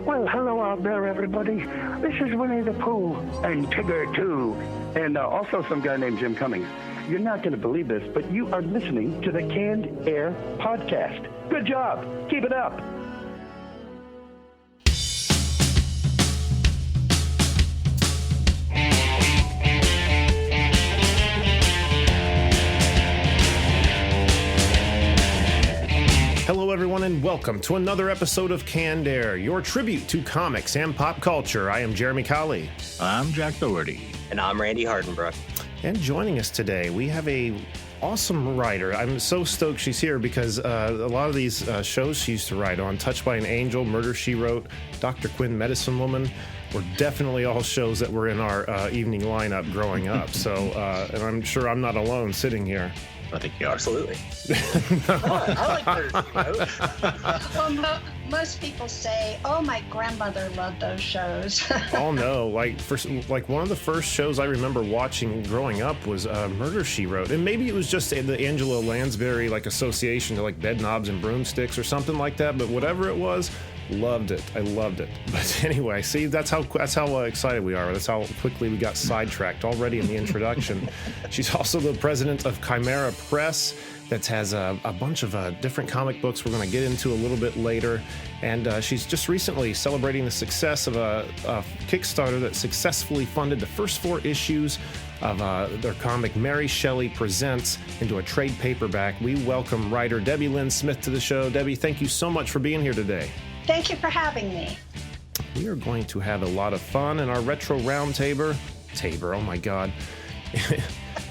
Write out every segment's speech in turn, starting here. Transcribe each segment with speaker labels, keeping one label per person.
Speaker 1: Well, hello out there, everybody. This is Winnie the Pooh and Tigger, too. And also some guy named Jim Cummings. You're not going to believe this, but you are listening to the Canned Air Podcast. Good job. Keep it up.
Speaker 2: Hello, everyone, and welcome to another episode of Canned Air, your tribute to comics and pop culture. I am Jeremy Colley.
Speaker 3: I'm Jack Doherty.
Speaker 4: And I'm Randy Hardenbrook.
Speaker 2: And joining us today, we have a awesome writer. I'm so stoked she's here because a lot of these shows she used to write on, Touched by an Angel, Murder, She Wrote, Dr. Quinn, Medicine Woman, were definitely all shows that were in our evening lineup growing up. So, and I'm sure I'm not alone sitting here.
Speaker 3: I think you are.
Speaker 4: Absolutely. I like Murder, She Wrote.
Speaker 5: Well, most people say, "Oh, my grandmother loved those shows."
Speaker 2: Oh no! Like one of the first shows I remember watching growing up was Murder, She Wrote, and maybe it was just the Angela Lansbury association to Bed Knobs and Broomsticks or something like that. But whatever it was, loved it. I loved it. But anyway, see, that's how excited we are. That's how quickly we got sidetracked already in the introduction. She's also the president of Kymera Press. That has a bunch of different comic books we're going to get into a little bit later. And she's just recently celebrating the success of a Kickstarter that successfully funded the first 4 issues of their comic Mary Shelley Presents into a trade paperback. We welcome writer Debbie Lynn Smith to the show. Debbie, thank you so much for being here today.
Speaker 5: Thank you for having me.
Speaker 2: We are going to have a lot of fun in our retro roundtable. Oh my God.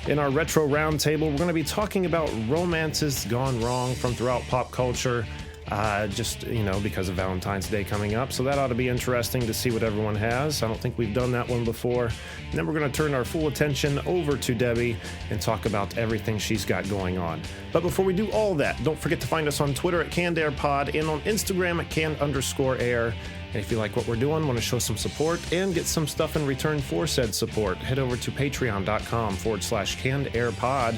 Speaker 2: In our retro roundtable, we're going to be talking about romances gone wrong from throughout pop culture, because of Valentine's Day coming up. So that ought to be interesting to see what everyone has. I don't think we've done that one before. And then we're going to turn our full attention over to Debbie and talk about everything she's got going on. But before we do all that, don't forget to find us on Twitter at CannedAirPod and on Instagram at Canned_Air. And if you like what we're doing, want to show some support and get some stuff in return for said support, head over to patreon.com/CannedAirPod.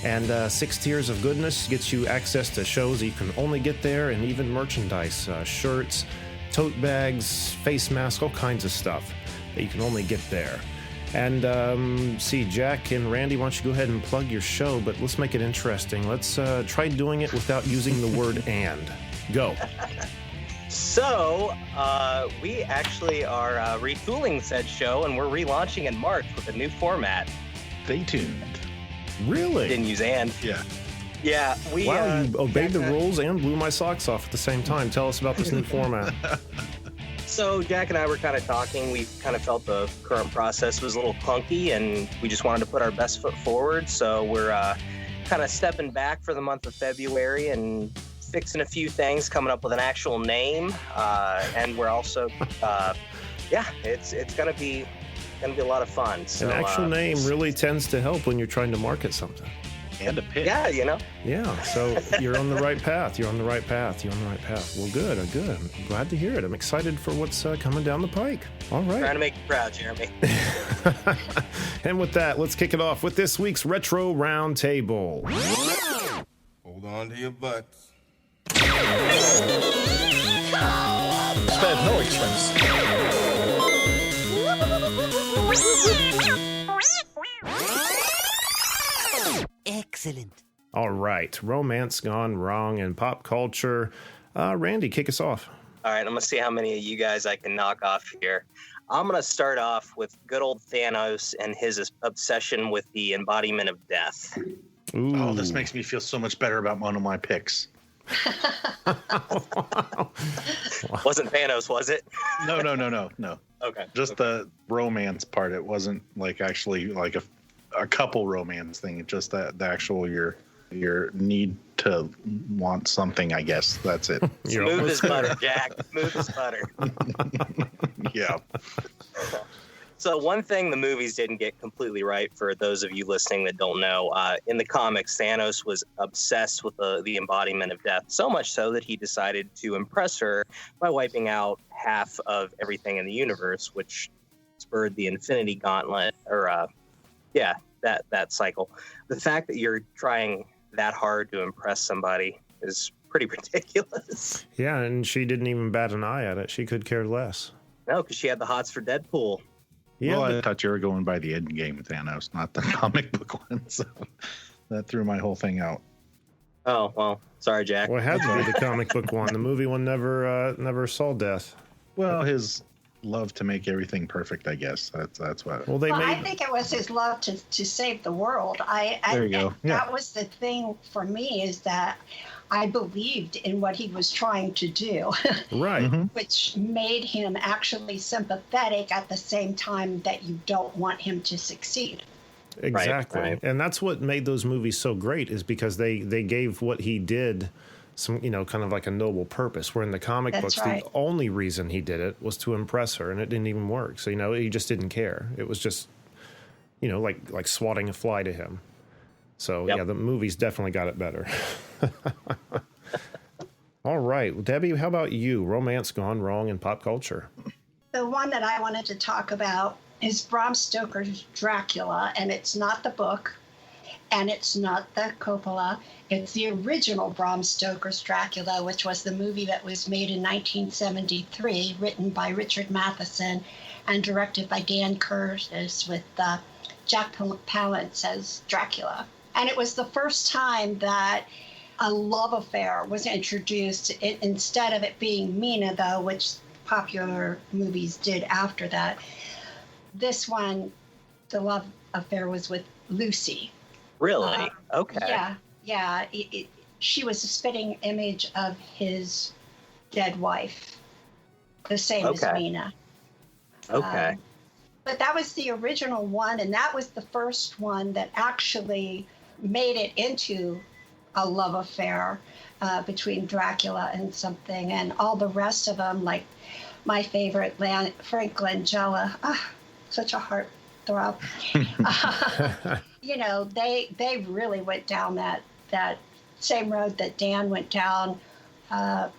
Speaker 2: And 6 tiers of goodness gets you access to shows that you can only get there, and even merchandise, shirts, tote bags, face masks, all kinds of stuff that you can only get there. And see, Jack and Randy, why don't you go ahead and plug your show, but let's make it interesting. Let's try doing it without using the word and. Go.
Speaker 4: So, we actually are retooling said show, and we're relaunching in March with a new format.
Speaker 3: Stay tuned.
Speaker 2: Really?
Speaker 4: Didn't use and.
Speaker 3: Yeah.
Speaker 4: Yeah.
Speaker 2: Wow, you obeyed the rules and blew my socks off at the same time. Tell us about this new format.
Speaker 4: So, Jack and I were kind of talking. We kind of felt the current process was a little clunky, and we just wanted to put our best foot forward. So, we're kind of stepping back for the month of February and fixing a few things, coming up with an actual name, and we're also, it's gonna be a lot of fun. So,
Speaker 2: an actual name really tends to help when you're trying to market something.
Speaker 3: And a pitch.
Speaker 4: Yeah,
Speaker 2: Yeah, so you're on the right path. Well, good. I'm glad to hear it. I'm excited for what's coming down the pike. All right.
Speaker 4: Trying to make you proud, Jeremy.
Speaker 2: And with that, let's kick it off with this week's Retro Roundtable.
Speaker 6: Hold on to your butts.
Speaker 3: Spared no expense.
Speaker 7: Excellent.
Speaker 2: All right, romance gone wrong in pop culture. Randy, kick us off.
Speaker 4: All right, I'm going to see how many of you guys I can knock off here. I'm going to start off with good old Thanos and his obsession with the embodiment of death.
Speaker 2: Ooh.
Speaker 3: Oh, this makes me feel so much better about one of my picks.
Speaker 4: Wasn't Thanos, was it?
Speaker 3: No.
Speaker 4: Okay.
Speaker 3: Just the romance part. It wasn't actually a couple romance thing. It's just the actual your need to want something, I guess. That's it.
Speaker 4: Smooth as butter, Jack. Smooth as butter.
Speaker 3: Yeah.
Speaker 4: So one thing the movies didn't get completely right, for those of you listening that don't know, in the comics, Thanos was obsessed with the embodiment of death, so much so that he decided to impress her by wiping out half of everything in the universe, which spurred the Infinity Gauntlet, or that cycle. The fact that you're trying that hard to impress somebody is pretty ridiculous.
Speaker 2: Yeah, and she didn't even bat an eye at it. She could care less.
Speaker 4: No, because she had the hots for Deadpool.
Speaker 2: Yeah,
Speaker 3: Well, I thought you were going by the end game Thanos, not the comic book one. So that threw my whole thing out.
Speaker 4: Oh, well, sorry, Jack.
Speaker 2: well, it had to be the comic book one. The movie one never saw death.
Speaker 3: Well, his love to make everything perfect, I guess. That's what.
Speaker 2: Well, they
Speaker 5: Well, I
Speaker 2: made.
Speaker 5: think it was his love to save the world.
Speaker 3: There you go. Yeah.
Speaker 5: That was the thing for me, is that I believed in what he was trying to do,
Speaker 2: Right.
Speaker 5: which made him actually sympathetic at the same time that you don't want him to succeed.
Speaker 2: Exactly.
Speaker 4: Right.
Speaker 2: And that's what made those movies so great, is because they gave what he did some, kind of like a noble purpose, where in the comic
Speaker 5: That's
Speaker 2: books,
Speaker 5: right.
Speaker 2: the only reason he did it was to impress her, and it didn't even work. So, he just didn't care. It was just, like swatting a fly to him. So,
Speaker 4: Yep.
Speaker 2: yeah, the movies definitely got it better. All right. Well, Debbie, how about you? Romance gone wrong in pop culture.
Speaker 5: The one that I wanted to talk about is Bram Stoker's Dracula, and it's not the book, and it's not the Coppola. It's the original Bram Stoker's Dracula, which was the movie that was made in 1973, written by Richard Matheson and directed by Dan Curtis, with Jack Palance as Dracula. And it was the first time that a love affair was introduced. Instead of it being Mina, though, which popular movies did after that, this one, the love affair was with Lucy.
Speaker 4: Really? Okay.
Speaker 5: Yeah. She was a spitting image of his dead wife, the same as
Speaker 4: Okay.
Speaker 5: Mina.
Speaker 4: Okay.
Speaker 5: But that was the original one, and that was the first one that actually made it into a love affair between Dracula and something, and all the rest of them, like my favorite, Frank Langella, such a heartthrob. They really went down that same road that Dan went down,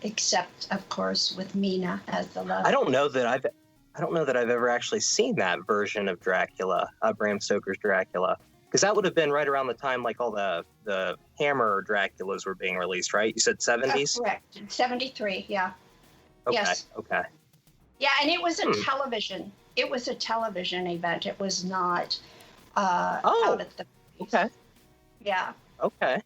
Speaker 5: except of course with Mina as the love.
Speaker 4: I don't know that I've ever actually seen that version of Dracula, Bram Stoker's Dracula, because that would have been right around the time like all the Hammer Draculas were being released, right? You said 70s?
Speaker 5: Correct. 73, yeah.
Speaker 4: Okay.
Speaker 5: Yes.
Speaker 4: Okay.
Speaker 5: Yeah, and it was a television. It was a television event. It was not out at the movies.
Speaker 4: Okay.
Speaker 5: Yeah.
Speaker 4: Okay.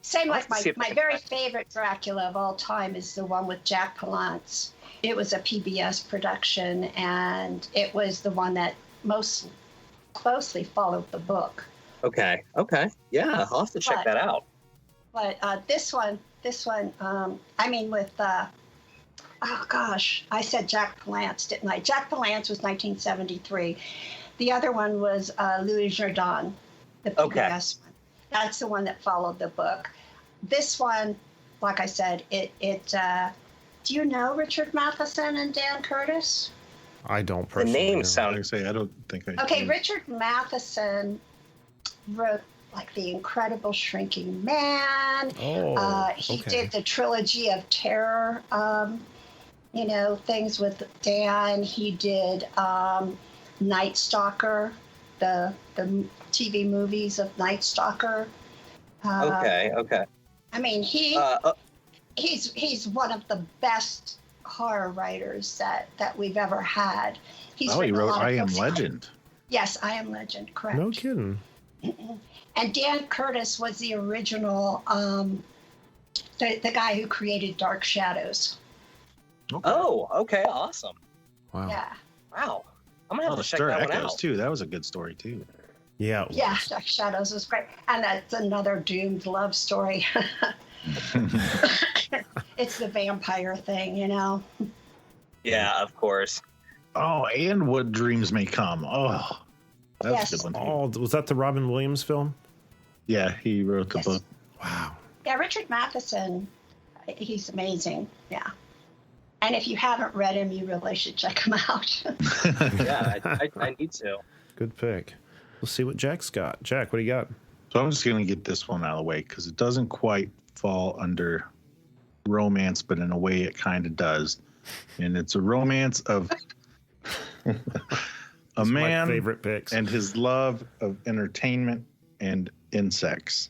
Speaker 5: Same
Speaker 4: I'll
Speaker 5: like
Speaker 4: have to see if I
Speaker 5: my
Speaker 4: can
Speaker 5: very
Speaker 4: find it.
Speaker 5: favorite Dracula of all time is the one with Jack Palance. It was a PBS production, and it was the one that most closely followed the book.
Speaker 4: Okay. Okay. Yeah, I'll have to check that out.
Speaker 5: But this one, with, oh gosh, I said Jack Palance, didn't I? Jack Palance was 1973. The other one was Louis Jourdan, the PBS one. That's the one that followed the book. This one, like I said, do you know Richard Matheson and Dan Curtis?
Speaker 2: I don't
Speaker 4: The
Speaker 2: personally
Speaker 4: name
Speaker 2: know.
Speaker 4: sounds.
Speaker 3: Like I say, I don't think I.
Speaker 5: Okay, Richard Matheson wrote like The Incredible Shrinking Man. He
Speaker 2: okay.
Speaker 5: did the trilogy of terror, things with Dan. He did Night Stalker, the TV movies of Night Stalker.
Speaker 4: Okay.
Speaker 5: I mean, he's one of the best horror writers that we've ever had. He's
Speaker 3: he
Speaker 5: written a
Speaker 3: wrote
Speaker 5: lot of
Speaker 3: I Am
Speaker 5: books.
Speaker 3: Legend.
Speaker 5: Yes, I Am Legend, correct.
Speaker 2: No kidding.
Speaker 5: And Dan Curtis was the original, the guy who created Dark Shadows.
Speaker 4: Oh, okay. Awesome.
Speaker 2: Wow.
Speaker 5: Yeah.
Speaker 4: Wow. I'm going to have
Speaker 3: The
Speaker 4: to check
Speaker 3: Stir
Speaker 4: that one
Speaker 3: Echoes
Speaker 4: out.
Speaker 3: too. That was a good story too.
Speaker 2: Yeah.
Speaker 5: Yeah, Dark Shadows was great. And that's another doomed love story. It's the vampire thing,
Speaker 4: Yeah, of course.
Speaker 3: Oh, and What Dreams May Come. Oh, that's
Speaker 5: Yes.
Speaker 3: a good one. Too.
Speaker 2: Oh, was that the Robin Williams film?
Speaker 3: Yeah, he wrote the
Speaker 5: Yes.
Speaker 3: book.
Speaker 2: Wow.
Speaker 5: Yeah, Richard Matheson, he's amazing. Yeah. And if you haven't read him, you really should check him out.
Speaker 4: Yeah, I need to.
Speaker 2: Good pick. We'll see what Jack's got. Jack, what do you got?
Speaker 3: So I'm just going to get this one out of the way because it doesn't quite fall under romance, but in a way it kind of does. And it's a romance of a
Speaker 2: My
Speaker 3: man
Speaker 2: favorite picks.
Speaker 3: and his love of entertainment and insects.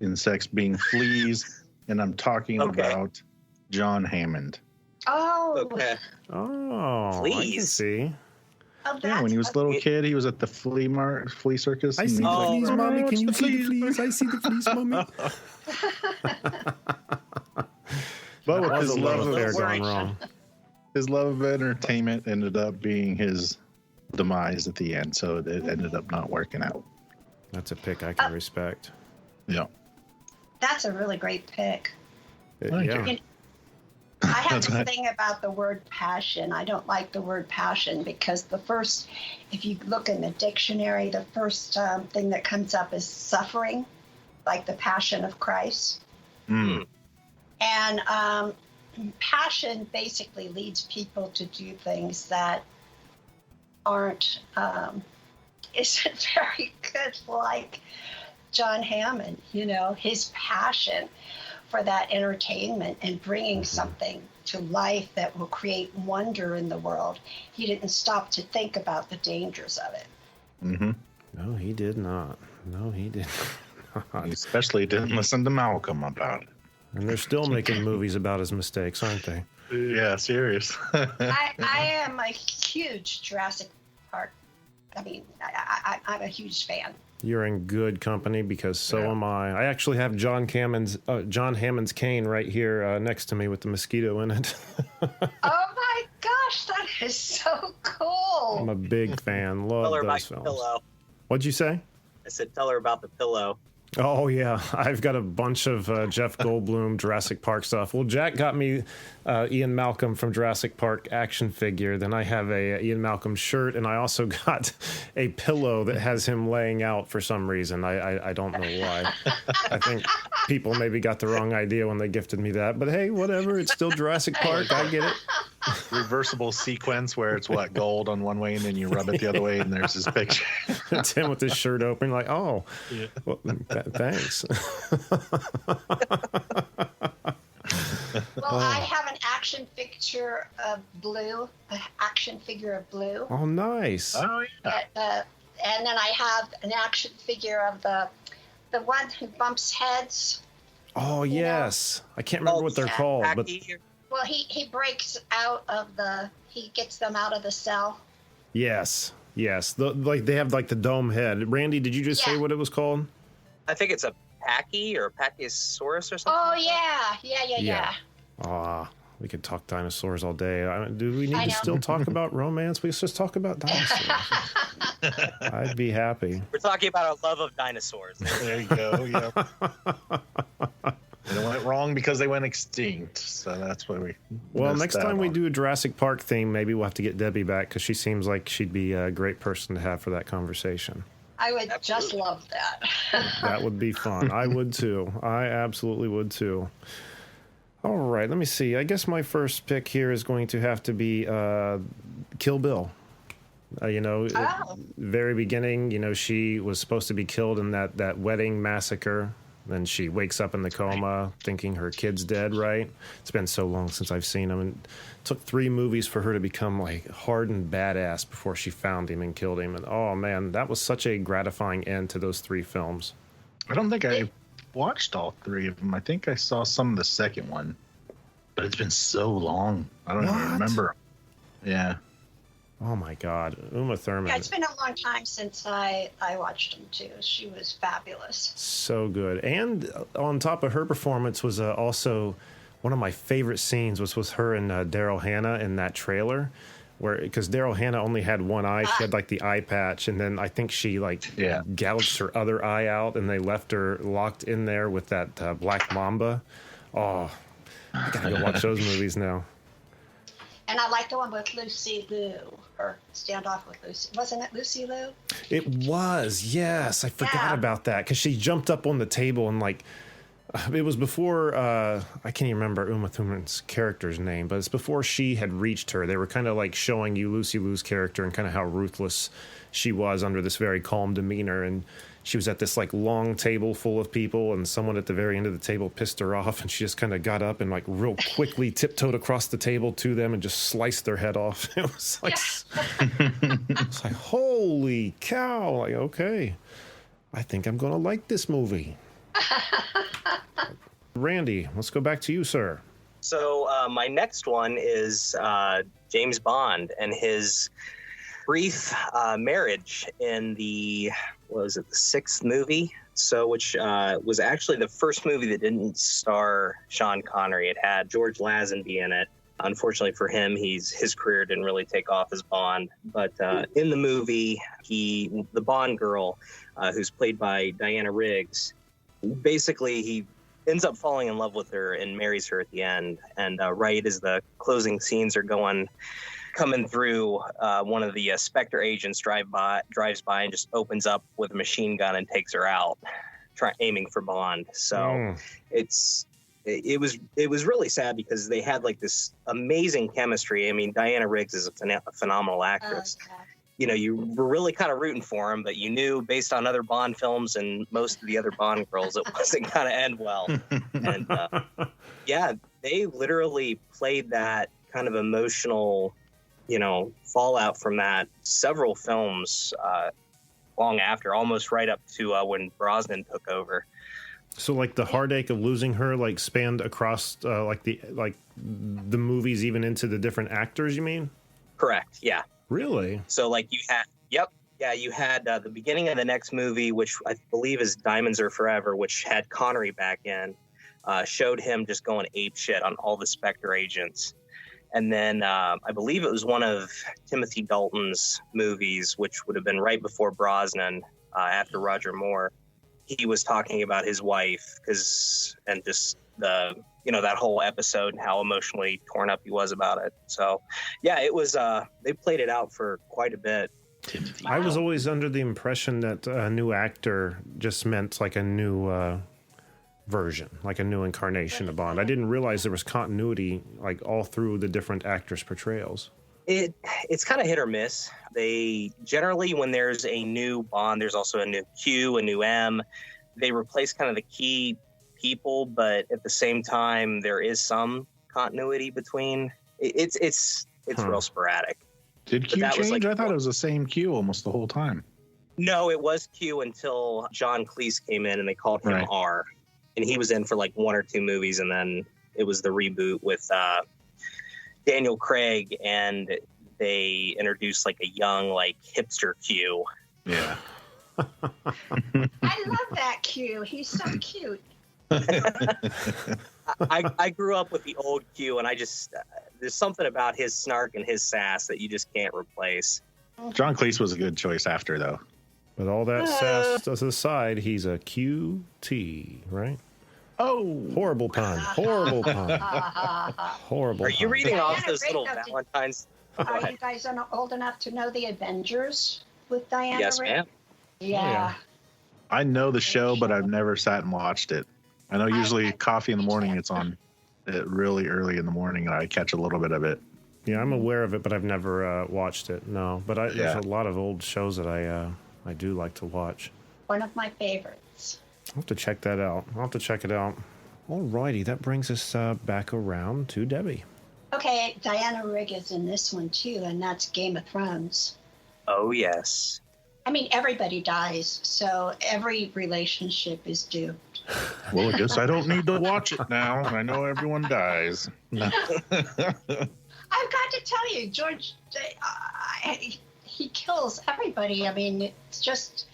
Speaker 3: Insects being fleas and I'm talking about John Hammond.
Speaker 5: Oh,
Speaker 4: Okay.
Speaker 2: Oh, I can
Speaker 4: Fleas.
Speaker 2: see.
Speaker 5: oh,
Speaker 3: Yeah, when he was a little kid, he was at the flea circus.
Speaker 2: I
Speaker 3: and
Speaker 2: see
Speaker 3: he's
Speaker 2: the
Speaker 3: like,
Speaker 2: fleas,
Speaker 3: "Oh,
Speaker 2: mommy. Can
Speaker 3: it's
Speaker 2: you
Speaker 3: the
Speaker 2: see the fleas? I see the fleas, mommy.
Speaker 3: But with
Speaker 2: That was
Speaker 3: his
Speaker 2: a
Speaker 3: love
Speaker 2: love
Speaker 3: of
Speaker 2: affair gone wrong.
Speaker 3: his love of entertainment ended up being his demise at the end, so it ended up not working out.
Speaker 2: That's a pick I can respect.
Speaker 3: Yeah.
Speaker 5: that's a really great pick.
Speaker 3: Thank
Speaker 2: Yeah.
Speaker 3: you.
Speaker 5: I have
Speaker 3: That's
Speaker 5: this
Speaker 3: right.
Speaker 5: thing about the word passion. I don't like the word passion because if you look in the dictionary, the first thing that comes up is suffering, like the passion of Christ.
Speaker 3: Mm.
Speaker 5: And passion basically leads people to do things that aren't, isn't very good, like John Hammond, his passion for that entertainment and bringing something to life that will create wonder in the world. He didn't stop to think about the dangers of it.
Speaker 3: Mm-hmm.
Speaker 2: No, he did not. No, he did not.
Speaker 3: He especially didn't listen to Malcolm about it.
Speaker 2: And they're still making movies about his mistakes, aren't they?
Speaker 3: Yeah, serious.
Speaker 5: I am a huge Jurassic Park. I mean, I'm a huge fan.
Speaker 2: You're in good company because so am I. I actually have John Hammond's cane right here next to me with the mosquito in it.
Speaker 5: Oh my gosh, that is so cool.
Speaker 2: I'm a big fan. Love
Speaker 4: Tell her
Speaker 2: those
Speaker 4: about
Speaker 2: films.
Speaker 4: your pillow.
Speaker 2: What'd you say?
Speaker 4: I said, tell her about the pillow.
Speaker 2: Oh, yeah. I've got a bunch of Jeff Goldblum Jurassic Park stuff. Well, Jack got me Ian Malcolm from Jurassic Park action figure. Then I have a Ian Malcolm shirt, and I also got a pillow that has him laying out for some reason. I don't know why. I think people maybe got the wrong idea when they gifted me that. But hey, whatever. It's still Jurassic Park. I get it.
Speaker 3: Reversible sequence where it's gold on one way and then you rub it the other way and there's his picture.
Speaker 2: It's him with his shirt open, like, oh,
Speaker 3: Yeah.
Speaker 2: well, thanks.
Speaker 5: Well, I have an action figure of Blue.
Speaker 2: Oh, nice.
Speaker 3: Oh yeah.
Speaker 5: And then I have an action figure of the one who bumps heads.
Speaker 2: Oh, yes. I can't remember what they're called, but
Speaker 4: Packy,
Speaker 5: Well, he breaks out of he gets them out of the cell.
Speaker 2: yes. They have like the dome head. Randy, did you just say
Speaker 5: Yeah.
Speaker 2: what it was called?
Speaker 4: I think it's a Packy or a Pachyosaurus or something.
Speaker 5: Oh,
Speaker 4: like that.
Speaker 5: yeah.
Speaker 2: We could talk dinosaurs all day. Do we need
Speaker 5: I
Speaker 2: to
Speaker 5: know.
Speaker 2: still talk about romance? Let's just talk about dinosaurs. I'd be happy.
Speaker 4: We're talking about our love of dinosaurs.
Speaker 3: There you go. Yeah. And it went wrong because they went extinct. So that's why we.
Speaker 2: Well,
Speaker 3: missed
Speaker 2: next
Speaker 3: that
Speaker 2: time we
Speaker 3: one.
Speaker 2: do a Jurassic Park theme, maybe we'll have to get Debbie back because she seems like she'd be a great person to have for that conversation.
Speaker 5: I would just love that.
Speaker 2: That would be fun. I would too. I absolutely would too. All right, let me see. I guess my first pick here is going to have to be Kill Bill.
Speaker 5: Oh.
Speaker 2: Very beginning, she was supposed to be killed in that wedding massacre. Then she wakes up in the coma thinking her kid's dead, right? It's been so long since I've seen him. And it took 3 movies for her to become like hardened badass before she found him and killed him. And oh man, that was such a gratifying end to those 3 films.
Speaker 3: I don't think I watched all 3 of them. I think I saw some of the second one, but it's been so long. I don't even remember. Yeah.
Speaker 2: Oh my God, Uma Thurman.
Speaker 5: Yeah, it's been a long time since I watched them too. She was fabulous.
Speaker 2: So good. And on top of her performance was also one of my favorite scenes was her and Daryl Hannah in that trailer, because Daryl Hannah only had one eye. She had like the eye patch, and then I think she gouged her other eye out, and they left her locked in there with that black mamba. Oh, I gotta go watch those movies now.
Speaker 5: And I like the one with Lucy Liu, or Standoff with Lucy. Wasn't it Lucy Liu?
Speaker 2: It was, yes. I forgot about that because she jumped up on the table and it was before, I can't even remember Uma Thurman's character's name, but it's before she had reached her. They were kind of like showing you Lucy Liu's character and kind of how ruthless she was under this very calm demeanor. And she was at this like long table full of people, and someone at the very end of the table pissed her off, and she just kind of got up and like real quickly tiptoed across the table to them and just sliced their head off. It was like, it's like, holy cow! Like, okay, I think I'm gonna like this movie. Randy, let's go back to you, sir.
Speaker 4: So my next one is James Bond and his brief marriage in the sixth movie? So, which was actually the first movie that didn't star Sean Connery. It had George Lazenby in it. Unfortunately for him, his career didn't really take off as Bond. But in the movie, the Bond girl, who's played by Diana Riggs, basically he ends up falling in love with her and marries her at the end. And right as the closing scenes are coming through, one of the Spectre agents drives by and just opens up with a machine gun and takes her out, aiming for Bond. So it was really sad because they had like this amazing chemistry. I mean, Diana Riggs is a phenomenal actress. You know, you were really kind of rooting for him, but you knew based on other Bond films and most of the other Bond girls, it wasn't going to end well. And yeah, they literally played that kind of emotional, fallout from that several films long after, almost right up to when Brosnan took over.
Speaker 2: So, like, the heartache of losing her, like, spanned across the movies, even into the different actors. You mean?
Speaker 4: Correct. Yeah.
Speaker 2: Really?
Speaker 4: So, like, you had the beginning of the next movie, which I believe is Diamonds Are Forever, which had Connery back in, showed him just going ape shit on all the Spectre agents. And then I believe it was one of Timothy Dalton's movies, which would have been right before Brosnan, after Roger Moore. He was talking about his wife and just that whole episode and how emotionally torn up he was about it. So, yeah, it was, they played it out for quite a bit.
Speaker 2: I was always under the impression that a new actor just meant like a new version, like a new incarnation of Bond. I didn't realize there was continuity like all through the different actors' portrayals.
Speaker 4: It's kind of hit or miss. They generally, when there's a new Bond, there's also a new Q, a new M. They replace kind of the key people, but at the same time, there is some continuity between. It's real sporadic.
Speaker 3: Did Q change? I thought it was the same Q almost the whole time.
Speaker 4: No, it was Q until John Cleese came in and they called him R. And he was in for like one or two movies, and then it was the reboot with Daniel Craig, and they introduced like a young, like hipster Q.
Speaker 3: Yeah.
Speaker 5: I love that Q. He's so cute.
Speaker 4: I grew up with the old Q, and I just there's something about his snark and his sass that you just can't replace.
Speaker 3: John Cleese was a good choice after, though.
Speaker 2: With all that sass to the side, he's a QT, right?
Speaker 3: Oh,
Speaker 2: horrible pun! Horrible pun! Horrible.
Speaker 4: Are you
Speaker 2: pun.
Speaker 4: reading off those little Valentines?
Speaker 5: Are you guys old enough to know the Avengers with Diana?
Speaker 4: Yes,
Speaker 5: Rigg?
Speaker 4: ma'am.
Speaker 5: Yeah.
Speaker 3: I know the show, but I've never sat and watched it. I know usually coffee in the morning, it's on really early in the morning, and I catch a little bit of it.
Speaker 2: Yeah, I'm aware of it, but I've never watched it. No, but there's a lot of old shows that I do like to watch.
Speaker 5: One of my favorites.
Speaker 2: I'll have to check that out. I'll have to check it out. Alrighty, that brings us back around to Debbie.
Speaker 5: Okay, Diana Rigg is in this one too, and that's Game of Thrones.
Speaker 4: Oh, yes.
Speaker 5: I mean, everybody dies, so every relationship is doomed.
Speaker 3: Well, I guess I don't need to watch it now. I know everyone dies.
Speaker 5: I've got to tell you, George, he kills everybody. I mean, it's just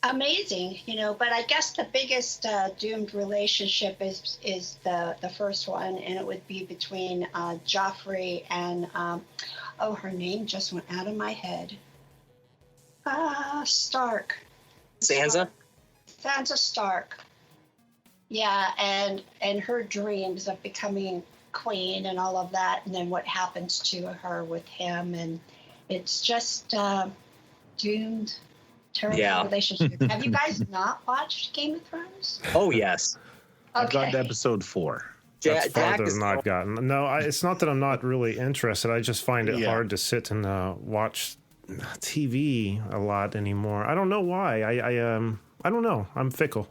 Speaker 5: amazing, but I guess the biggest doomed relationship is the first one, and it would be between Joffrey and, her name just went out of my head. Stark.
Speaker 4: Sansa?
Speaker 5: Sansa Stark. Yeah, and her dreams of becoming queen and all of that, and then what happens to her with him, and it's just doomed, terrible relationship. Have you guys not watched Game of Thrones?
Speaker 4: Oh, yes.
Speaker 3: I've gotten to episode 4.
Speaker 2: That's farther than I've gotten. No, it's not that I'm not really interested. I just find it hard to sit and watch TV a lot anymore. I don't know why. I don't know. I'm fickle.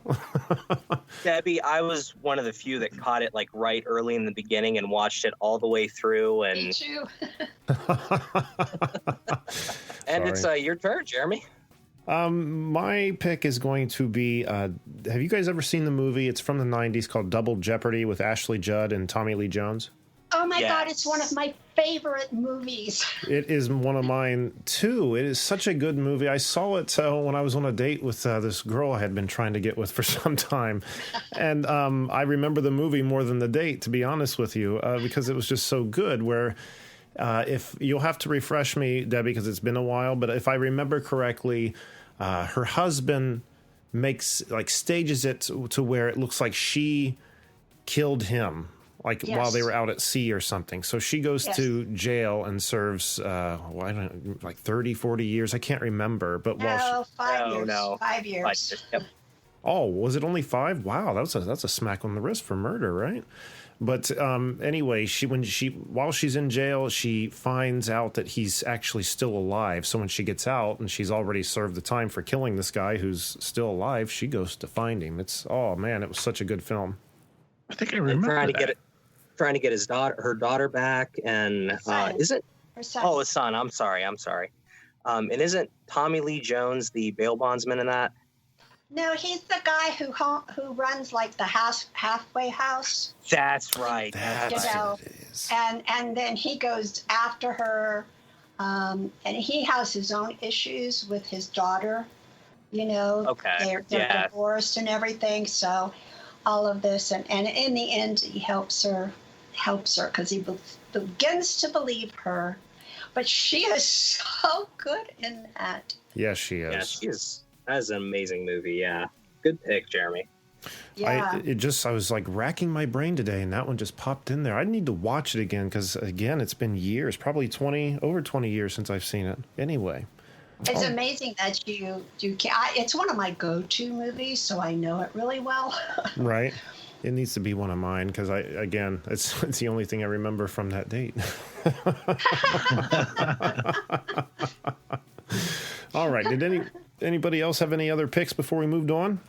Speaker 4: Debbie, I was one of the few that caught it like right early in the beginning and watched it all the way through. And
Speaker 5: me too.
Speaker 4: and it's your turn, Jeremy.
Speaker 2: My pick is going to be, have you guys ever seen the movie? It's from the 90s called Double Jeopardy with Ashley Judd and Tommy Lee Jones.
Speaker 5: Oh my God, it's one of my favorite movies.
Speaker 2: It is one of mine too. It is such a good movie. I saw it when I was on a date with this girl I had been trying to get with for some time. And I remember the movie more than the date, to be honest with you, because it was just so good. Where if you'll have to refresh me, Debbie, because it's been a while, but if I remember correctly, her husband stages it to where it looks like she killed him. While they were out at sea or something. So she goes to jail and serves, 30, 40 years. I can't remember. But
Speaker 5: No, 5 years. No. 5 years.
Speaker 4: Yep.
Speaker 2: Oh, was it only 5? Wow, that's a smack on the wrist for murder, right? But anyway, while she's in jail, she finds out that he's actually still alive. So when she gets out and she's already served the time for killing this guy who's still alive, she goes to find him. It was such a good film.
Speaker 3: I think I remember
Speaker 4: trying to get her daughter back, and isn't
Speaker 5: her son.
Speaker 4: Oh, his son. I'm sorry. And isn't Tommy Lee Jones the bail bondsman in that?
Speaker 5: No, he's the guy who runs like the halfway house.
Speaker 4: That's right.
Speaker 2: That's what it is.
Speaker 5: And then he goes after her, and he has his own issues with his daughter.
Speaker 4: Okay.
Speaker 5: They're divorced and everything. So all of this, and in the end, he helps her because he begins to believe her. But she is so good in that.
Speaker 2: Yes, she is.
Speaker 4: Yeah, she is. That is an amazing movie. Yeah, good pick, Jeremy.
Speaker 5: Yeah.
Speaker 2: I was racking my brain today, and that one just popped in there. I need to watch it again because it's been years, probably over 20 years since I've seen it. Anyway.
Speaker 5: It's amazing that you do. It's one of my go-to movies, so I know it really well.
Speaker 2: Right. It needs to be one of mine because it's the only thing I remember from that date. All right. Did anybody else have any other picks before we moved on?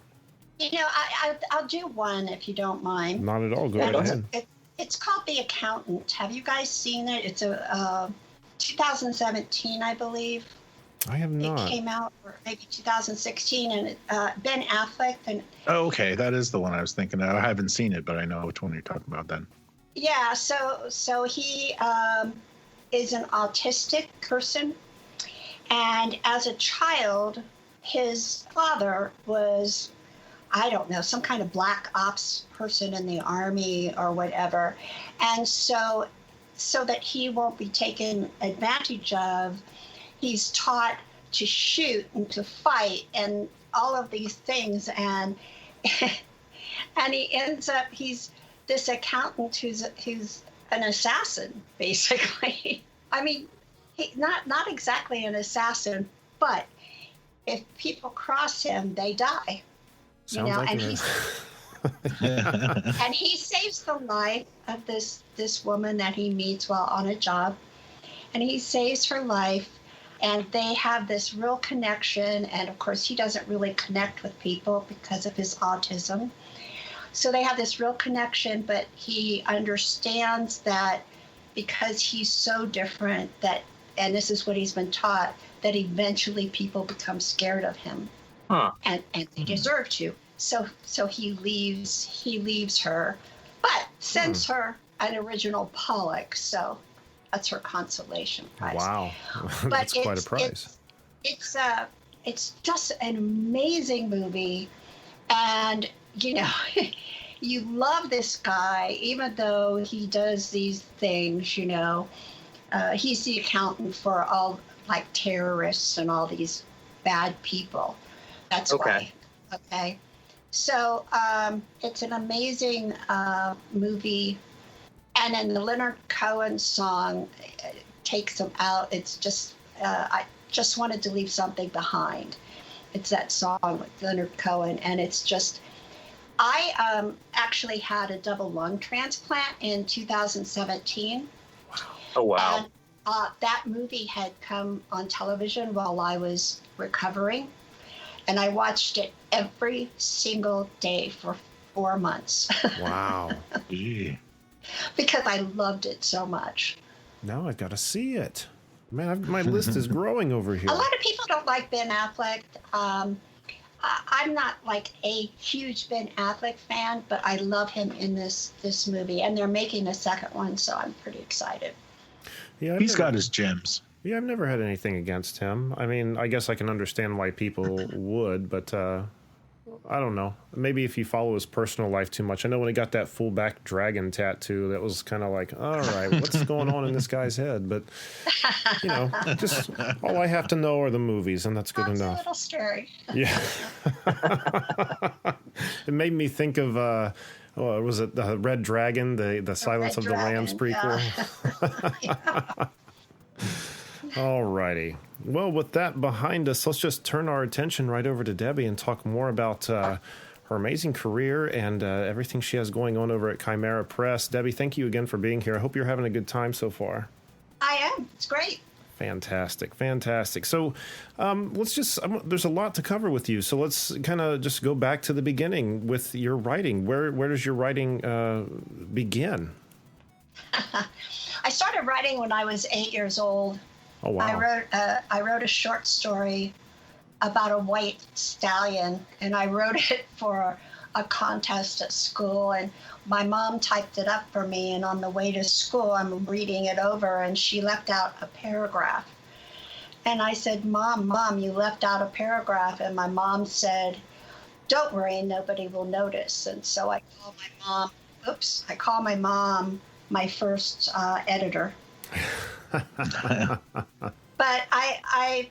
Speaker 5: I'll do one if you don't mind.
Speaker 2: Not at all. Go ahead.
Speaker 5: It's called The Accountant. Have you guys seen it? It's a 2017, I believe.
Speaker 2: I have not.
Speaker 5: It came out, or maybe 2016, and Ben Affleck.
Speaker 3: Oh, okay, that is the one I was thinking of. I haven't seen it, but I know which one you're talking about then.
Speaker 5: Yeah, so he is an autistic person, and as a child, his father was, I don't know, some kind of black ops person in the army or whatever, and so that he won't be taken advantage of, he's taught to shoot and to fight and all of these things, and he ends up, he's this accountant who's an assassin, basically. I mean, not exactly an assassin, but if people cross him, they die.
Speaker 2: Sounds like
Speaker 5: and he saves the life of this woman that he meets while on a job, and he saves her life. And they have this real connection. And of course, he doesn't really connect with people because of his autism. So they have this real connection, but he understands that because he's so different and this is what he's been taught, that eventually people become scared of him.
Speaker 4: Huh.
Speaker 5: And they deserve to. So he leaves her, but sends her an original Pollock. So that's her consolation prize.
Speaker 2: Wow, that's quite a prize.
Speaker 5: It's just an amazing movie, and you love this guy even though he does these things. He's the accountant for all terrorists and all these bad people. That's why. Okay. So it's an amazing movie. And then the Leonard Cohen song takes him out. It's just, I just wanted to leave something behind. It's that song with Leonard Cohen. And it's just, I actually had a double lung transplant in 2017.
Speaker 4: Oh, wow.
Speaker 5: And that movie had come on television while I was recovering. And I watched it every single day for 4 months.
Speaker 2: Wow.
Speaker 5: Because I loved it so much.
Speaker 2: Now I've got to see it. Man, my list is growing over here.
Speaker 5: A lot of people don't like Ben Affleck. I'm not like a huge Ben Affleck fan, but I love him in this movie, and they're making a second one, so I'm pretty excited.
Speaker 2: Yeah,
Speaker 3: He's got his gems.
Speaker 2: Yeah, I've never had anything against him. I mean, I guess I can understand why people would, but I don't know. Maybe if you follow his personal life too much. I know when he got that full-back dragon tattoo, that was kind of like, all right, what's going on in this guy's head? But, you know, just all I have to know are the movies, and that's good enough.
Speaker 5: It's a little scary.
Speaker 2: Yeah. It made me think of, was it the Red Dragon, the Silence of the Lambs prequel?
Speaker 5: Yeah.
Speaker 2: All righty. Well, with that behind us, let's just turn our attention right over to Debbie and talk more about her amazing career and everything she has going on over at Kymera Press. Debbie, thank you again for being here. I hope you're having a good time so far.
Speaker 5: I am. It's great.
Speaker 2: Fantastic. So let's just, there's a lot to cover with you. So let's kind of just go back to the beginning with your writing. Where does your writing begin?
Speaker 5: I started writing when I was 8 years old.
Speaker 2: Oh, wow.
Speaker 5: I wrote a short story about a white stallion, and I wrote it for a contest at school, and my mom typed it up for me, and on the way to school I'm reading it over, and she left out a paragraph. And I said, Mom, you left out a paragraph. And my mom said, don't worry, nobody will notice. And so I call my mom my first editor. But I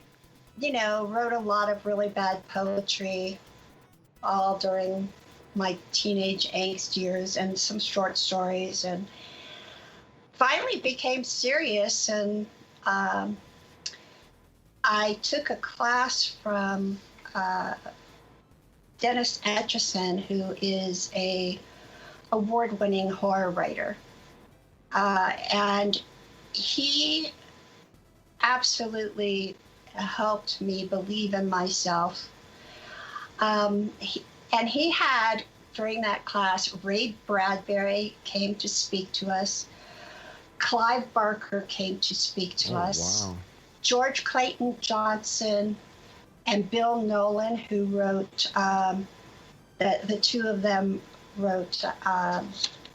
Speaker 5: wrote a lot of really bad poetry all during my teenage angst years, and some short stories, and finally became serious. And I took a class from Dennis Atchison, who is a award-winning horror writer. And he absolutely helped me believe in myself. He had, during that class, Ray Bradbury came to speak to us. Clive Barker came to speak to us. Wow. George Clayton Johnson and Bill Nolan, who wrote, the two of them wrote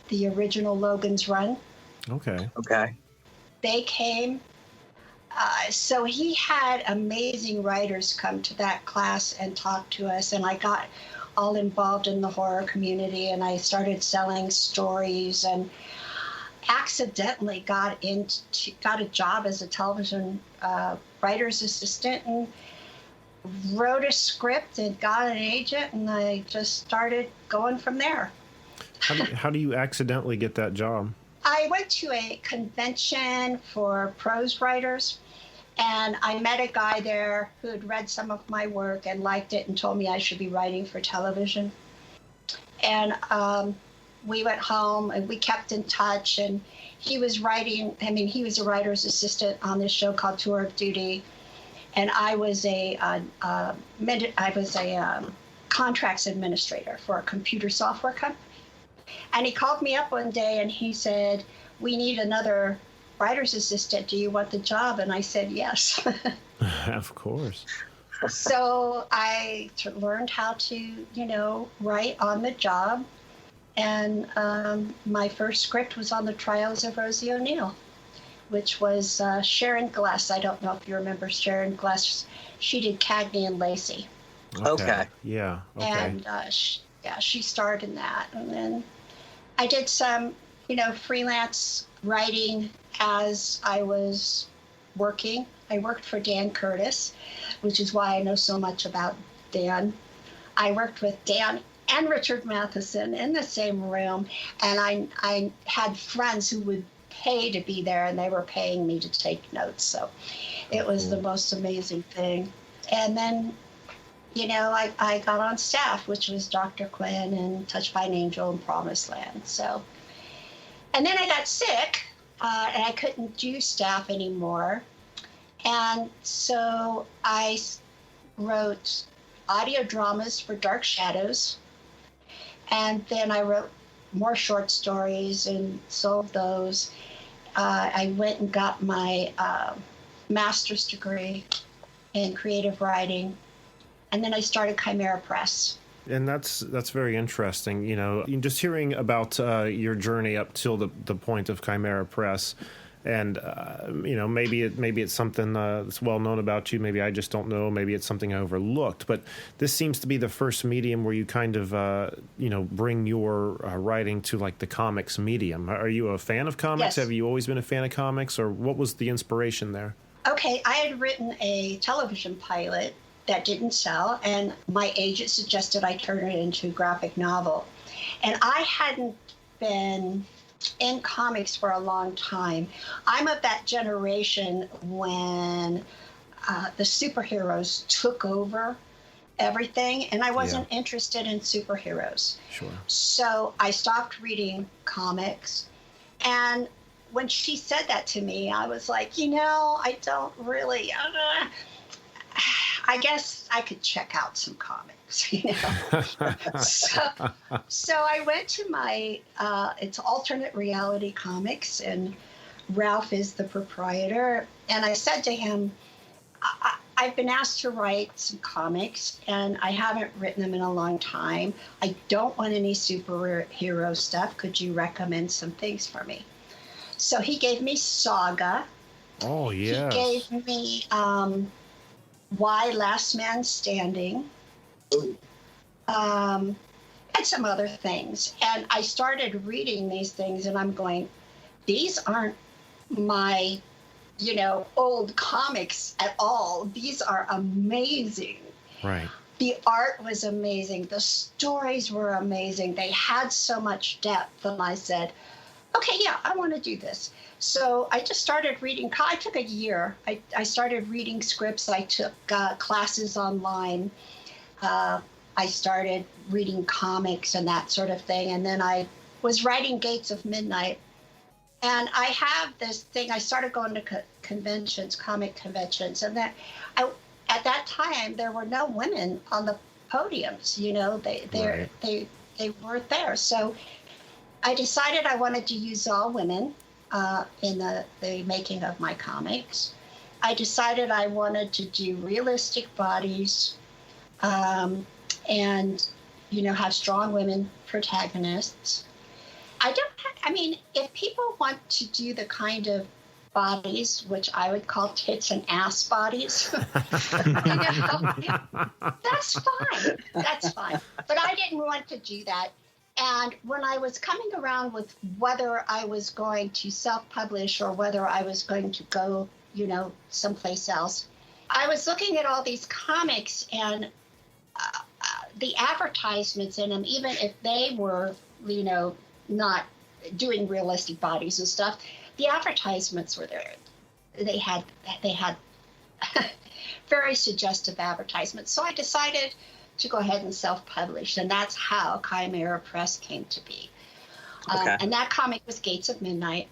Speaker 5: the original Logan's Run.
Speaker 2: Okay.
Speaker 5: They came. So he had amazing writers come to that class and talk to us, and I got all involved in the horror community, and I started selling stories, and accidentally got a job as a television writer's assistant, and wrote a script and got an agent, and I just started going from there.
Speaker 2: How do you accidentally get that job?
Speaker 5: I went to a convention for prose writers, and I met a guy there who had read some of my work and liked it and told me I should be writing for television. And we went home and we kept in touch, and he was writing. I mean, he was a writer's assistant on this show called Tour of Duty, and I was a contracts administrator for a computer software company. And he called me up one day and he said, we need another writer's assistant. Do you want the job? And I said, yes.
Speaker 2: Of course.
Speaker 5: So I learned how to, write on the job. And my first script was on the Trials of Rosie O'Neill, which was Sharon Gless. I don't know if you remember Sharon Gless. She did Cagney and Lacey.
Speaker 4: Okay.
Speaker 2: Yeah. Okay.
Speaker 5: And she starred in that. And then I did some, freelance writing as I was working. I worked for Dan Curtis, which is why I know so much about Dan. I worked with Dan and Richard Matheson in the same room, and I had friends who would pay to be there, and they were paying me to take notes. So it was the most amazing thing. And then I got on staff, which was Dr. Quinn and Touched by an Angel and Promised Land. So, and then I got sick, and I couldn't do staff anymore. And so I wrote audio dramas for Dark Shadows. And then I wrote more short stories and sold those. I went and got my master's degree in creative writing. And then I started Kymera Press.
Speaker 2: And that's very interesting. You know, just hearing about your journey up till the point of Kymera Press, and you know, maybe it's something that's well known about you. Maybe I just don't know. Maybe it's something I overlooked. But this seems to be the first medium where you kind of you know, bring your writing to like the comics medium. Are you a fan of comics?
Speaker 5: Yes.
Speaker 2: Have you always been a fan of comics, or what was the inspiration there?
Speaker 5: Okay, I had written a television pilot that didn't sell, and my agent suggested I turn it into a graphic novel. And I hadn't been in comics for a long time. I'm of that generation when the superheroes took over everything, and I wasn't interested in superheroes.
Speaker 2: Sure.
Speaker 5: So I stopped reading comics, and when she said that to me, I was like, you know, I don't really... I guess I could check out some comics, you know. so I went to my, it's Alternate Reality Comics, and Ralph is the proprietor. And I said to him, I've been asked to write some comics, and I haven't written them in a long time. I don't want any superhero stuff. Could you recommend some things for me? So he gave me Saga.
Speaker 2: Oh, yeah.
Speaker 5: He gave me... Why Last Man Standing, and some other things. And I started reading these things, and I'm going, these aren't my, you know, old comics at all. These are amazing.
Speaker 2: Right.
Speaker 5: The art was amazing. The stories were amazing. They had so much depth. And I said, okay, yeah, I want to do this. So I just started reading. I took a year. I started reading scripts. I took classes online. I started reading comics and that sort of thing. And then I was writing Gates of Midnight. And I have this thing. I started going to conventions, comic conventions. And at that time, there were no women on the podiums. You know, they weren't there. So I decided I wanted to use all women in the making of my comics. I decided I wanted to do realistic bodies and, you know, have strong women protagonists. I mean, if people want to do the kind of bodies, which I would call tits and ass bodies, you know, that's fine. That's fine. But I didn't want to do that. And when I was coming around with whether I was going to self-publish or whether I was going to go, you know, someplace else, I was looking at all these comics and the advertisements in them, even if they were, you know, not doing realistic bodies and stuff, the advertisements were there. They had very suggestive advertisements. So I decided to go ahead and self-publish, and that's how Kymera Press came to be.
Speaker 4: Okay.
Speaker 5: And that comic was Gates of Midnight.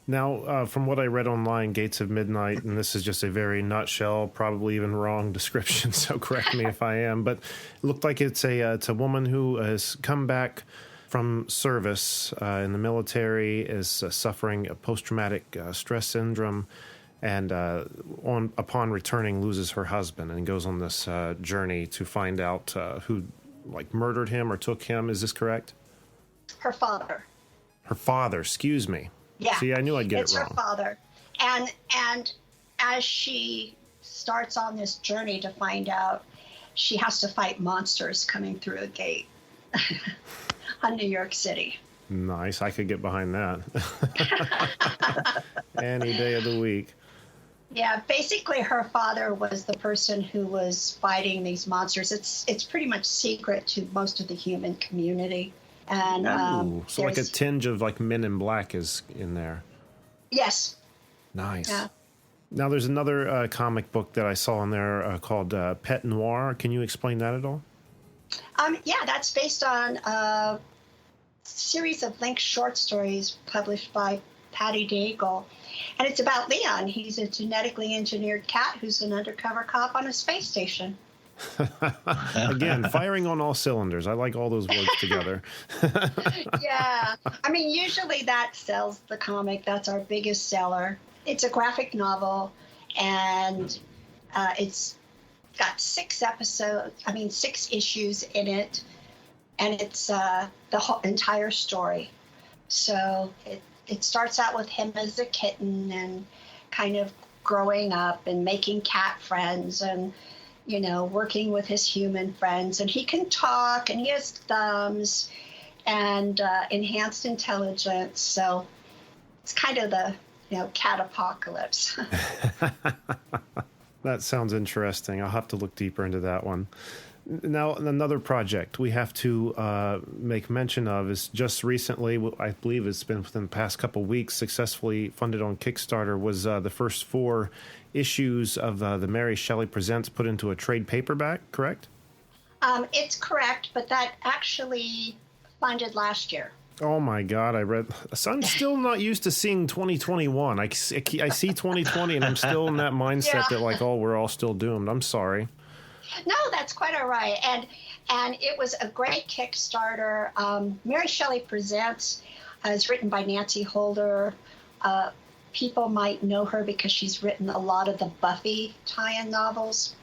Speaker 2: Now, from what I read online, Gates of Midnight, and this is just a very nutshell, probably even wrong description, so correct me if I am, but it looked like it's a woman who has come back from service in the military, is suffering a post-traumatic stress syndrome, and upon returning loses her husband and goes on this journey to find out who like murdered him or took him. Is this correct?
Speaker 5: Her father.
Speaker 2: Her father, excuse me.
Speaker 5: Yeah.
Speaker 2: See, I knew I'd get
Speaker 5: it's
Speaker 2: it wrong.
Speaker 5: It's her father. And as she starts on this journey to find out, she has to fight monsters coming through a gate on New York City.
Speaker 2: Nice. I could get behind that. Any day of the week.
Speaker 5: Yeah, basically her father was the person who was fighting these monsters. It's pretty much secret to most of the human community. And
Speaker 2: so like a tinge of like Men in Black is in there.
Speaker 5: Yes.
Speaker 2: Nice.
Speaker 5: Yeah.
Speaker 2: Now there's another comic book that I saw in there called Pet Noir. Can you explain that at all?
Speaker 5: Yeah, that's based on a series of linked short stories published by Patty Daigle. And it's about Leon. He's a genetically engineered cat who's an undercover cop on a space station.
Speaker 2: Again, firing on all cylinders. I like all those words together.
Speaker 5: Yeah. I mean, usually that sells the comic. That's our biggest seller. It's a graphic novel, and it's got 6 issues in it, and it's the whole entire story. So it starts out with him as a kitten and kind of growing up and making cat friends and, you know, working with his human friends. And he can talk, and he has thumbs and enhanced intelligence. So it's kind of the, you know, cat apocalypse.
Speaker 2: That sounds interesting. I'll have to look deeper into that one. Now, another project we have to make mention of is just recently, I believe it's been within the past couple weeks, successfully funded on Kickstarter, was the first 4 issues of the Mary Shelley Presents put into a trade paperback, correct?
Speaker 5: It's correct, but that actually funded last year.
Speaker 2: Oh my God, so I'm still not used to seeing 2021. I see 2020 and I'm still in that mindset that like, oh, we're all still doomed. I'm sorry.
Speaker 5: No, that's quite all right. And it was a great Kickstarter. Mary Shelley Presents is written by Nancy Holder. People might know her because she's written a lot of the Buffy tie-in novels.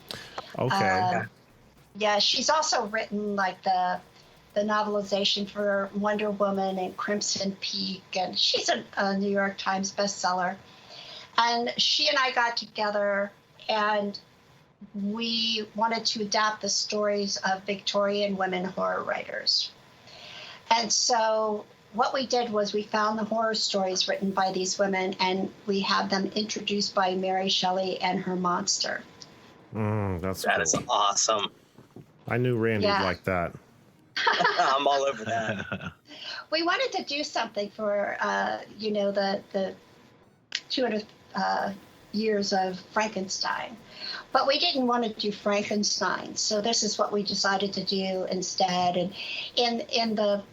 Speaker 2: Okay.
Speaker 5: Yeah, she's also written like the novelization for Wonder Woman and Crimson Peak, and she's a New York Times bestseller. And she and I got together, and we wanted to adapt the stories of Victorian women horror writers. And so what we did was we found the horror stories written by these women, and we have them introduced by Mary Shelley and her monster.
Speaker 4: That is awesome.
Speaker 2: I knew Randy would like that.
Speaker 4: I'm all over that.
Speaker 5: We wanted to do something for, the 200 years of Frankenstein. But we didn't want to do Frankenstein, so this is what we decided to do instead. And in the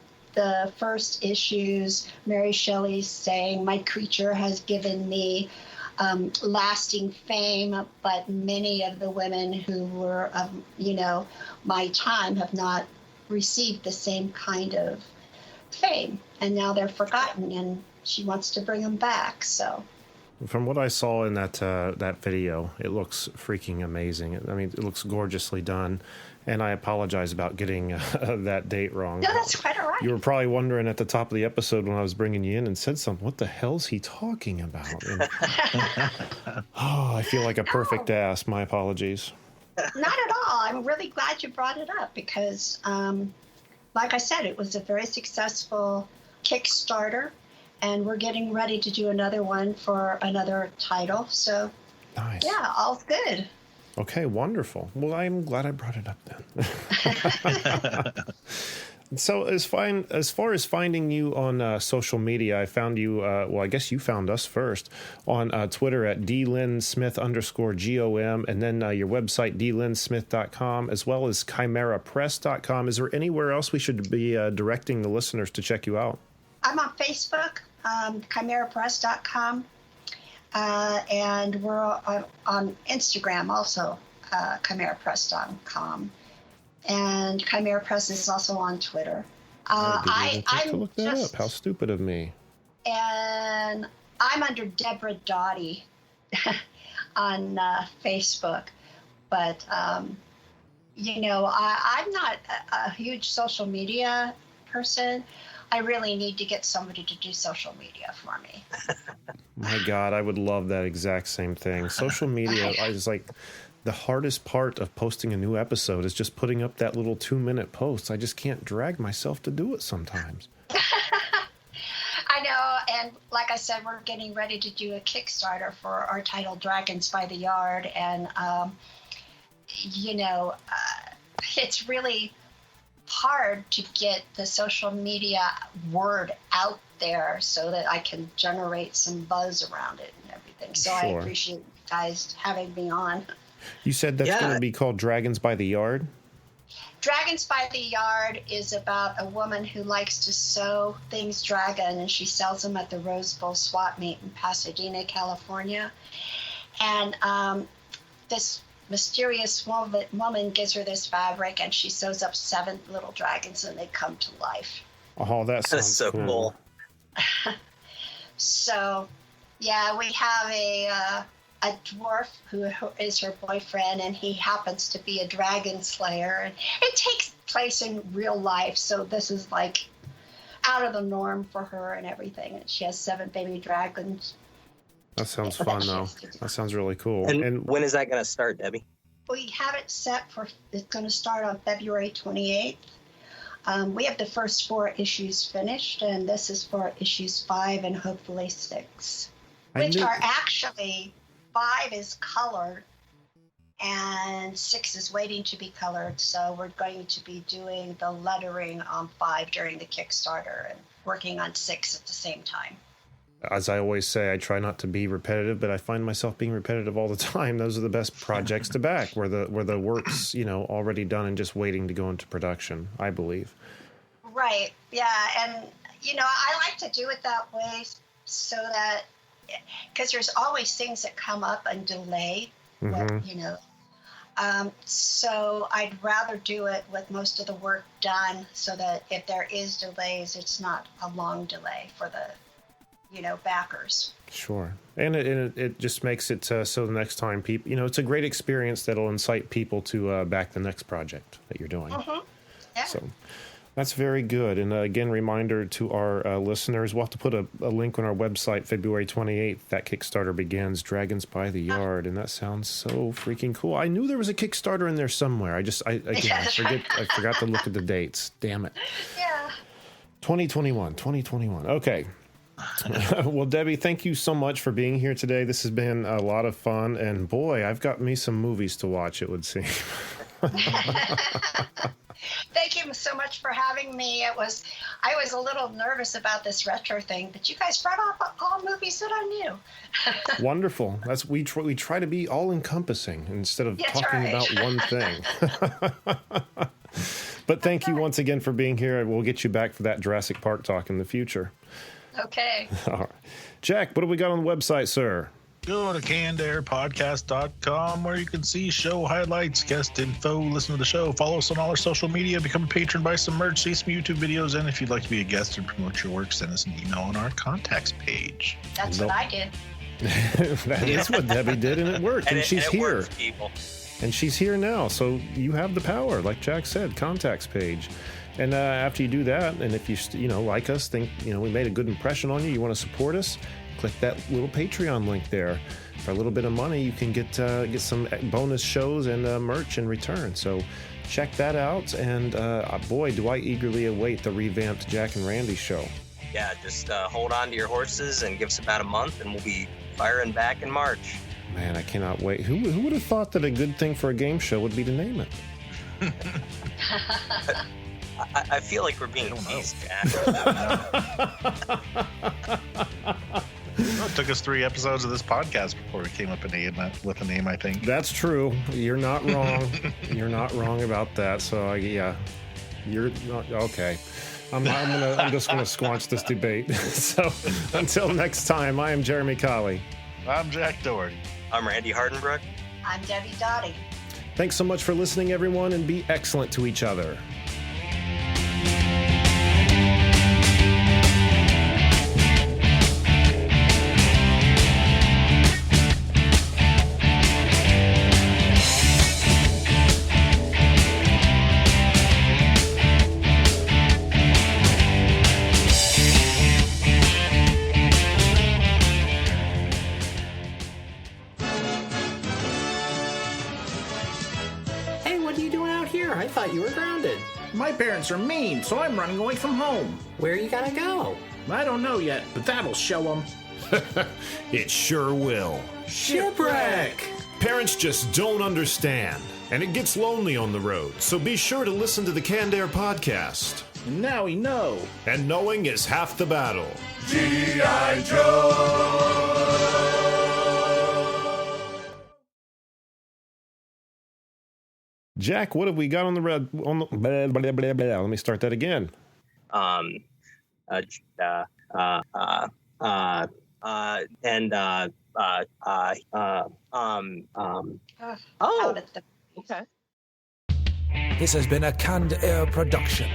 Speaker 5: first issues, Mary Shelley's saying, "My creature has given me lasting fame, but many of the women who were of, my time have not received the same kind of fame, and now they're forgotten, and she wants to bring them back." So
Speaker 2: from what I saw in that video, it looks freaking amazing. I mean, it looks gorgeously done, and I apologize about getting that date wrong.
Speaker 5: No, that's quite all right.
Speaker 2: You were probably wondering at the top of the episode when I was bringing you in and said something, what the hell's he talking about? And, I feel like a perfect ass. My apologies.
Speaker 5: Not at all. I'm really glad you brought it up because, like I said, it was a very successful Kickstarter, and we're getting ready to do another one for another title. So,
Speaker 2: nice.
Speaker 5: Yeah, all's good.
Speaker 2: Okay, wonderful. Well, I'm glad I brought it up then. So as far as finding you on social media, I found you, I guess you found us first on Twitter at dlynsmith_GOM, and then your website, dlynsmith.com, as well as chimerapress.com. Is there anywhere else we should be directing the listeners to check you out?
Speaker 5: I'm on Facebook, chimerapress.com, and we're on Instagram also, chimerapress.com. And Kymera Press is also on Twitter.
Speaker 2: I have to look that up. How stupid of me.
Speaker 5: And I'm under Deborah Doughty on Facebook. But, I'm not a huge social media person. I really need to get somebody to do social media for me.
Speaker 2: My God, I would love that exact same thing. Social media is like... The hardest part of posting a new episode is just putting up that little 2-minute post. I just can't drag myself to do it sometimes.
Speaker 5: I know, and like I said, we're getting ready to do a Kickstarter for our title, Dragons by the Yard, and, it's really hard to get the social media word out there so that I can generate some buzz around it and everything. So sure. I appreciate you guys having me on.
Speaker 2: You said that's going to be called Dragons by the Yard?
Speaker 5: Dragons by the Yard is about a woman who likes to sew things dragon, and she sells them at the Rose Bowl swap meet in Pasadena, California. And this mysterious woman gives her this fabric, and she sews up 7 little dragons, and they come to life.
Speaker 2: Oh, that sounds
Speaker 4: so cool.
Speaker 5: So, yeah, we have a a dwarf who is her boyfriend, and he happens to be a dragon slayer. And it takes place in real life, so this is like out of the norm for her and everything. And she has 7 baby dragons.
Speaker 2: That sounds fun, though. That sounds really cool.
Speaker 4: And when is that going to start, Debbie?
Speaker 5: We have it set for, it's going to start on February 28th. We have the first 4 issues finished, and this is for issues 5 and hopefully 6, which are actually 5 is colored and 6 is waiting to be colored. So we're going to be doing the lettering on 5 during the Kickstarter and working on 6 at the same time.
Speaker 2: As I always say, I try not to be repetitive, but I find myself being repetitive all the time. Those are the best projects to back, where the work's, already done and just waiting to go into production, I believe.
Speaker 5: Right. Yeah. And, I like to do it that way so that, because there's always things that come up and delay, so I'd rather do it with most of the work done so that if there is delays, it's not a long delay for the backers.
Speaker 2: Sure. And it just makes it so the next time people, it's a great experience that'll incite people to back the next project that you're doing.
Speaker 5: Mm-hmm. Yeah.
Speaker 2: So that's very good. And again, reminder to our listeners, we'll have to put a link on our website, February 28th. That Kickstarter begins, Dragons by the Yard. And that sounds so freaking cool. I knew there was a Kickstarter in there somewhere. I forgot to look at the dates. Damn it.
Speaker 5: Yeah.
Speaker 2: 2021. Okay. Well, Debbie, thank you so much for being here today. This has been a lot of fun, and boy, I've got me some movies to watch, it would seem.
Speaker 5: Thank you so much for having me. I was a little nervous about this retro thing, but you guys brought up all movies that I knew.
Speaker 2: Wonderful. We try to be all encompassing instead of talking about one thing. But thank you once again for being here. We'll get you back for that Jurassic Park talk in the future.
Speaker 5: Okay.
Speaker 2: All right. Jack, what do we got on the website, sir?
Speaker 3: Go to cannedairpodcast.com where you can see show highlights, guest info, listen to the show, follow us on all our social media, become a patron, buy some merch, see some YouTube videos, and if you'd like to be a guest and promote your work, send us an email on our contacts page.
Speaker 5: That's what I did.
Speaker 2: That is what Debbie did, and it worked. And she's here.
Speaker 4: Works, people.
Speaker 2: And she's here now, so you have the power, like Jack said, contacts page. And after you do that, and if you like us, think we made a good impression on you, you want to support us, click that little Patreon link there. For a little bit of money, you can get some bonus shows and merch in return. So check that out. And boy, do I eagerly await the revamped Jack and Randy show.
Speaker 4: Yeah, just hold on to your horses and give us about a month, and we'll be firing back in March.
Speaker 2: Man, I cannot wait. Who would have thought that a good thing for a game show would be to name it?
Speaker 4: I feel like we're being teased, Jack.
Speaker 3: Well, it took us 3 episodes of this podcast before we came up with a name, I think.
Speaker 2: That's true. You're not wrong. You're not wrong about that. So, you're not okay. I'm just gonna squash this debate. So, until next time, I am Jeremy Colley.
Speaker 3: I'm Jack Doherty.
Speaker 4: I'm Randy Hardenbrook.
Speaker 5: I'm Debbie Dottie.
Speaker 2: Thanks so much for listening, everyone, and be excellent to each other.
Speaker 8: I thought you were grounded.
Speaker 9: My parents are mean, so I'm running away from home.
Speaker 8: Where you gotta go?
Speaker 9: I don't know yet, but that'll show them.
Speaker 2: It sure will.
Speaker 8: Shipwreck!
Speaker 2: Parents just don't understand, and it gets lonely on the road, so be sure to listen to the Canned Air podcast.
Speaker 9: And now we know.
Speaker 2: And knowing is half the battle.
Speaker 6: G.I. Joe!
Speaker 2: Jack, what have we got on the red? On the blah, blah, blah, blah. Let me start that again.
Speaker 4: Oh,
Speaker 5: Okay.
Speaker 10: This has been a Canned Air production.